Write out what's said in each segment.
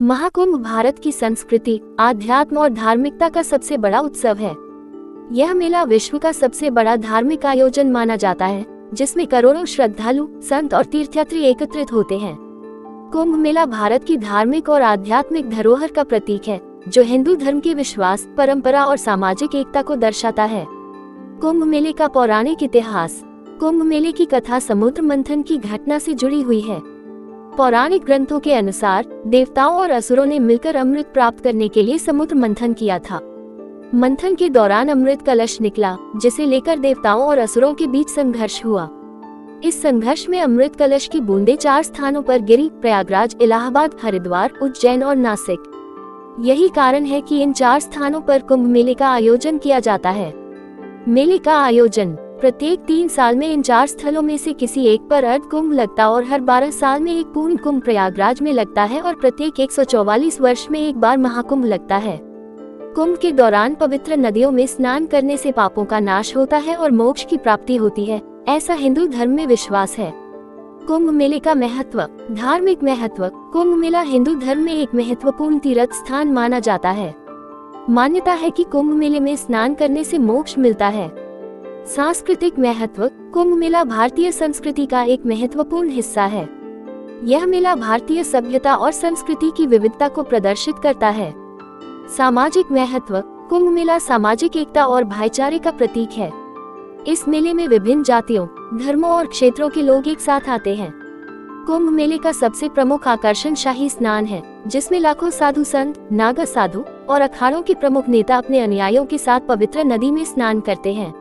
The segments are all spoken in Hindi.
महाकुंभ भारत की संस्कृति, आध्यात्म और धार्मिकता का सबसे बड़ा उत्सव है। यह मेला विश्व का सबसे बड़ा धार्मिक आयोजन माना जाता है, जिसमें करोड़ों श्रद्धालु, संत और तीर्थयात्री एकत्रित होते हैं। कुंभ मेला भारत की धार्मिक और आध्यात्मिक धरोहर का प्रतीक है, जो हिंदू धर्म के विश्वास, परंपरा और सामाजिक एकता को दर्शाता है। कुंभ मेले का पौराणिक इतिहास। कुंभ मेले की कथा समुद्र मंथन की घटना से जुड़ी हुई है। पौराणिक ग्रंथों के अनुसार देवताओं और असुरों ने मिलकर अमृत प्राप्त करने के लिए समुद्र मंथन किया था। मंथन के दौरान अमृत कलश निकला, जिसे लेकर देवताओं और असुरों के बीच संघर्ष हुआ। इस संघर्ष में अमृत कलश की बूंदें 4 स्थानों पर गिरी: प्रयागराज, इलाहाबाद, हरिद्वार, उज्जैन और नासिक। यही कारण है कि इन 4 स्थानों पर कुंभ मेले का आयोजन किया जाता है। मेले का आयोजन प्रत्येक 3 साल में इन 4 स्थलों में से किसी एक पर अर्ध कुंभ लगता और हर 12 साल में एक पूर्ण कुंभ प्रयागराज में लगता है और प्रत्येक 144 वर्ष में एक बार महाकुंभ लगता है। कुंभ के दौरान पवित्र नदियों में स्नान करने से पापों का नाश होता है और मोक्ष की प्राप्ति होती है, ऐसा हिंदू धर्म में विश्वास है। कुंभ मेले का महत्व। धार्मिक महत्व। कुंभ मेला हिंदू धर्म में एक महत्वपूर्ण तीर्थ स्थान माना जाता है। मान्यता है कि कुंभ मेले में स्नान करने से मोक्ष मिलता है। सांस्कृतिक महत्व। कुंभ मेला भारतीय संस्कृति का एक महत्वपूर्ण हिस्सा है। यह मेला भारतीय सभ्यता और संस्कृति की विविधता को प्रदर्शित करता है। सामाजिक महत्व। कुंभ मेला सामाजिक एकता और भाईचारे का प्रतीक है। इस मेले में विभिन्न जातियों, धर्मों और क्षेत्रों के लोग एक साथ आते हैं। कुंभ मेले का सबसे प्रमुख आकर्षण शाही स्नान है, जिसमें लाखों साधु संत, नागा साधु और अखाड़ों के प्रमुख नेता अपने अनुयायियों के साथ पवित्र नदी में स्नान करते हैं।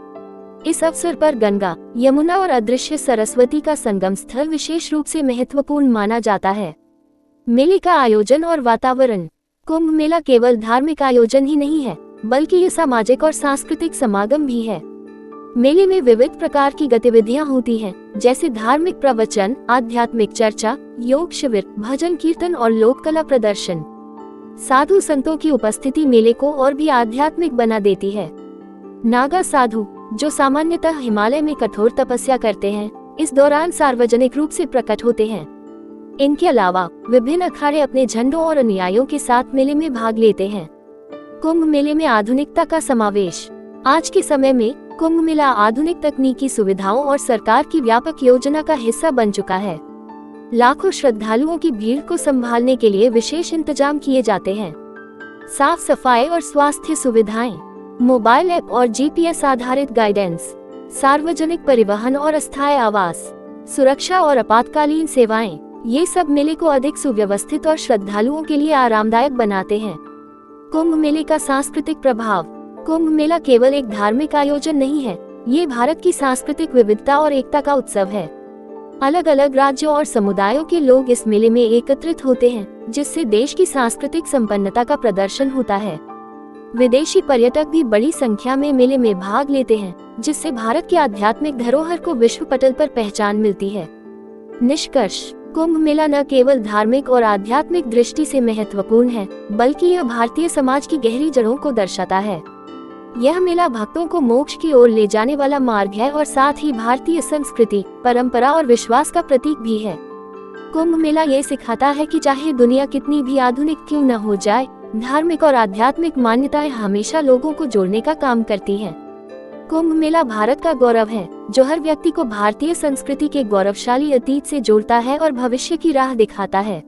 इस अवसर पर गंगा, यमुना और अदृश्य सरस्वती का संगम स्थल विशेष रूप से महत्वपूर्ण माना जाता है। मेले का आयोजन और वातावरण। कुंभ मेला केवल धार्मिक आयोजन ही नहीं है, बल्कि ये सामाजिक और सांस्कृतिक समागम भी है। मेले में विविध प्रकार की गतिविधियां होती हैं, जैसे धार्मिक प्रवचन, आध्यात्मिक चर्चा, योग शिविर, भजन कीर्तन और लोक कला प्रदर्शन। साधु संतों की उपस्थिति मेले को और भी आध्यात्मिक बना देती है। नागा साधु, जो सामान्यतः हिमालय में कठोर तपस्या करते हैं, इस दौरान सार्वजनिक रूप से प्रकट होते हैं। इनके अलावा विभिन्न अखाड़े अपने झंडों और अनुयायियों के साथ मेले में भाग लेते हैं। कुंभ मेले में आधुनिकता का समावेश। आज के समय में कुंभ मेला आधुनिक तकनीकी सुविधाओं और सरकार की व्यापक योजना का हिस्सा बन चुका है। लाखों श्रद्धालुओं की भीड़ को संभालने के लिए विशेष इंतजाम किए जाते हैं। साफ सफाई और स्वास्थ्य सुविधाएं, मोबाइल ऐप और जीपीएस आधारित गाइडेंस, सार्वजनिक परिवहन और अस्थायी आवास, सुरक्षा और आपातकालीन सेवाएं, ये सब मेले को अधिक सुव्यवस्थित और श्रद्धालुओं के लिए आरामदायक बनाते हैं। कुंभ मेले का सांस्कृतिक प्रभाव। कुंभ मेला केवल एक धार्मिक आयोजन नहीं है, ये भारत की सांस्कृतिक विविधता और एकता का उत्सव है। अलग अलग राज्यों और समुदायों के लोग इस मेले में एकत्रित होते हैं, जिससे देश की सांस्कृतिक संपन्नता का प्रदर्शन होता है। विदेशी पर्यटक भी बड़ी संख्या में मेले में भाग लेते हैं, जिससे भारत की आध्यात्मिक धरोहर को विश्व पटल पर पहचान मिलती है। निष्कर्ष। कुंभ मेला न केवल धार्मिक और आध्यात्मिक दृष्टि से महत्वपूर्ण है, बल्कि यह भारतीय समाज की गहरी जड़ों को दर्शाता है। यह मेला भक्तों को मोक्ष की ओर ले जाने वाला मार्ग है और साथ ही भारतीय संस्कृति, परंपरा और विश्वास का प्रतीक भी है। कुंभ मेला ये सिखाता है कि चाहे दुनिया कितनी भी आधुनिक क्यों न हो जाए, धार्मिक और आध्यात्मिक मान्यताएं हमेशा लोगों को जोड़ने का काम करती हैं। कुंभ मेला भारत का गौरव है, जो हर व्यक्ति को भारतीय संस्कृति के गौरवशाली अतीत से जोड़ता है और भविष्य की राह दिखाता है।